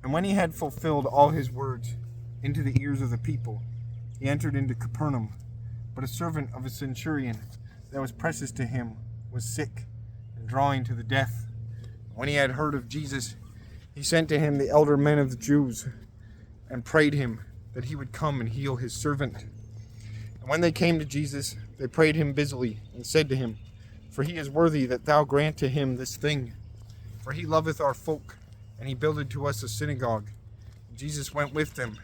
And when he had fulfilled all his words into the ears of the people, he entered into Capernaum. But a servant of a centurion that was precious to him was sick and drawing to the death. When he had heard of Jesus, he sent to him the elder men of the Jews and prayed him that he would come and heal his servant. And when they came to Jesus, they prayed him busily and said to him, For he is worthy that thou grant to him this thing. For he loveth our folk, and he builded to us a synagogue. And Jesus went with them.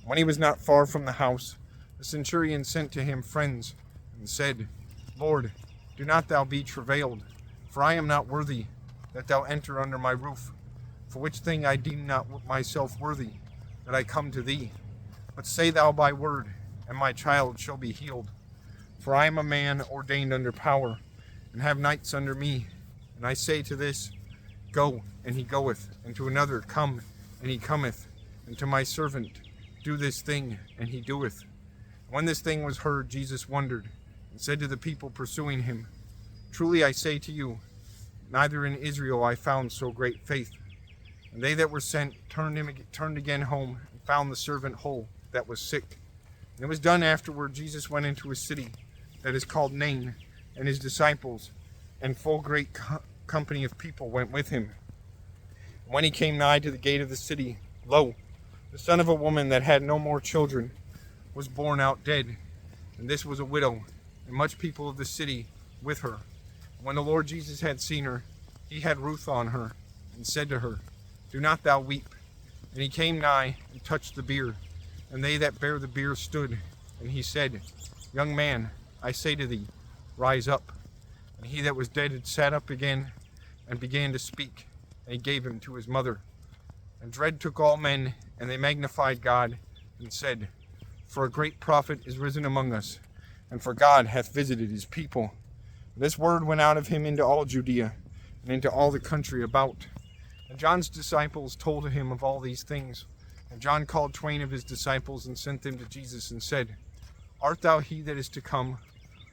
When he was not far from the house, the centurion sent to him friends and said, Lord, do not thou be travailed, for I am not worthy that thou enter under my roof, for which thing I deem not myself worthy that I come to thee. But say thou by word, and my child shall be healed. For I am a man ordained under power, and have knights under me. And I say to this, Go, and he goeth, and to another, Come, and he cometh, and to my servant, Do this thing, and he doeth. When this thing was heard, Jesus wondered, and said to the people pursuing him, Truly I say to you, neither in Israel I found so great faith. And they that were sent turned again home, and found the servant whole that was sick. And it was done afterward, Jesus went into a city that is called Nain, and his disciples, and full great company of people went with him. And when he came nigh to the gate of the city, lo, the son of a woman that had no more children was born out dead, and this was a widow, and much people of the city with her. And when the Lord Jesus had seen her, he had ruth on her, and said to her, Do not thou weep. And he came nigh, and touched the bier, and they that bare the bier stood. And he said, Young man, I say to thee, rise up. And he that was dead had sat up again, and began to speak, and he gave him to his mother. And dread took all men, and they magnified God, and said, For a great prophet is risen among us, and for God hath visited his people. And this word went out of him into all Judea, and into all the country about. And John's disciples told him of all these things. And John called 20 of his disciples, and sent them to Jesus, and said, Art thou he that is to come,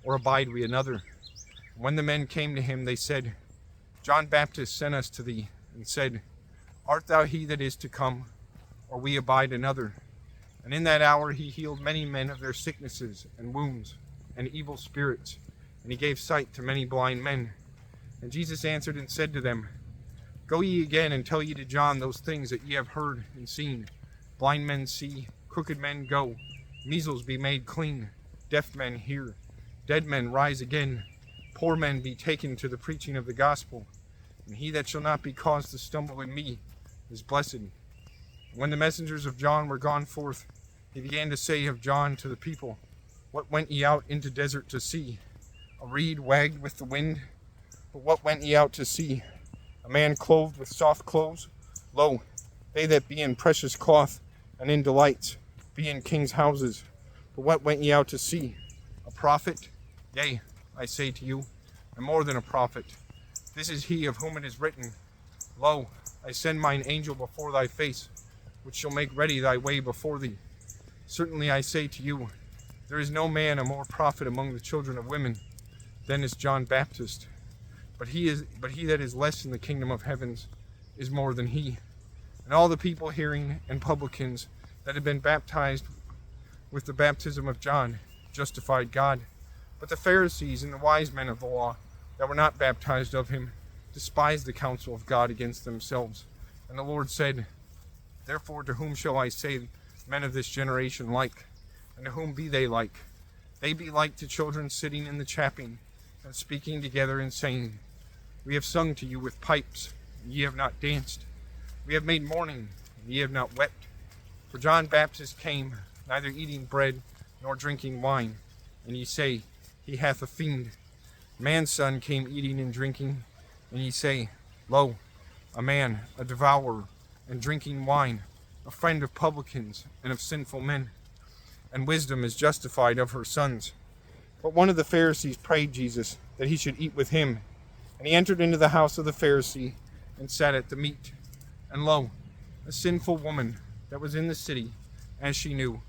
or abide we another? And when the men came to him, they said, John Baptist sent us to thee, and said, Art thou he that is to come, or we abide another? And in that hour he healed many men of their sicknesses and wounds and evil spirits, and he gave sight to many blind men. And Jesus answered and said to them, Go ye again, and tell ye to John those things that ye have heard and seen. Blind men see, crooked men go, measles be made clean, deaf men hear, dead men rise again, poor men be taken to the preaching of the gospel. And he that shall not be caused to stumble in me is blessed. When the messengers of John were gone forth, he began to say of John to the people, What went ye out into desert to see? A reed wagged with the wind? But what went ye out to see? A man clothed with soft clothes? Lo, they that be in precious cloth and in delights be in kings' houses. But what went ye out to see? A prophet? Yea, I say to you, and more than a prophet. This is he of whom it is written, Lo, I send mine angel before thy face, which shall make ready thy way before thee. Certainly I say to you, there is no man a more prophet among the children of women than is John Baptist. But he that is less in the kingdom of heavens is more than he. And all the people hearing, and publicans that had been baptized with the baptism of John, justified God. But the Pharisees and the wise men of the law that were not baptized of him despised the counsel of God against themselves. And the Lord said, Therefore to whom shall I say men of this generation like? And to whom be they like? They be like to children sitting in the chapping, and speaking together and saying, We have sung to you with pipes, and ye have not danced. We have made mourning, and ye have not wept. For John Baptist came, neither eating bread nor drinking wine, and ye say, He hath a fiend. Man's son came eating and drinking, and ye say, Lo, a man, a devourer, and drinking wine, a friend of publicans and of sinful men. And wisdom is justified of her sons. But one of the Pharisees prayed Jesus that he should eat with him. And he entered into the house of the Pharisee, and sat at the meat. And lo, a sinful woman that was in the city, as she knew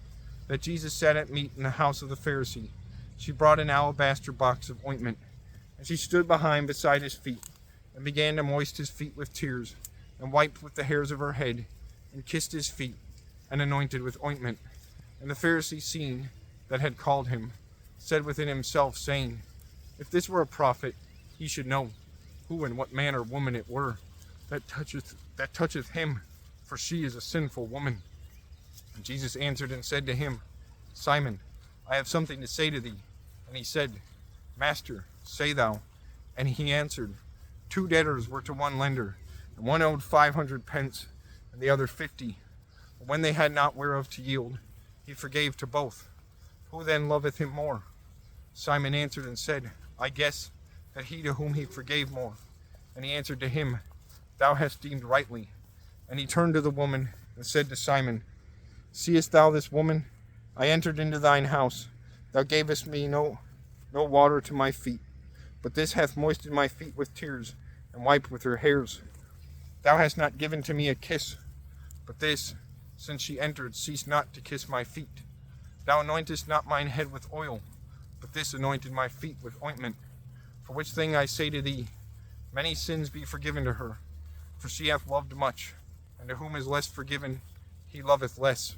that Jesus sat at meat in the house of the Pharisee, she brought an alabaster box of ointment. And she stood behind beside his feet, and began to moist his feet with tears, and wiped with the hairs of her head, and kissed his feet, and anointed with ointment. And the Pharisee, seeing that had called him, said within himself, saying, If this were a prophet, he should know who and what man or woman it were that toucheth him, for she is a sinful woman. And Jesus answered and said to him, Simon, I have something to say to thee. And he said, Master, say thou. And he answered, 2 debtors were to one lender, and one owed 500 pence, and the other 50. But when they had not whereof to yield, he forgave to both. Who then loveth him more? Simon answered and said, I guess that he to whom he forgave more. And he answered to him, Thou hast deemed rightly. And he turned to the woman and said to Simon, Seest thou this woman? I entered into thine house. Thou gavest me no water to my feet, but this hath moistened my feet with tears, and wiped with her hairs. Thou hast not given to me a kiss, but this, since she entered, ceased not to kiss my feet. Thou anointest not mine head with oil, but this anointed my feet with ointment. For which thing I say to thee, many sins be forgiven to her, for she hath loved much, and to whom is less forgiven, he loveth less.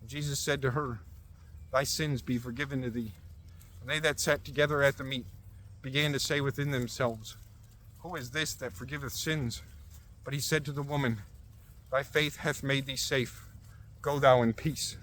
And Jesus said to her, Thy sins be forgiven to thee. And they that sat together at the meat began to say within themselves, Who is this that forgiveth sins? But he said to the woman, Thy faith hath made thee safe. Go thou in peace.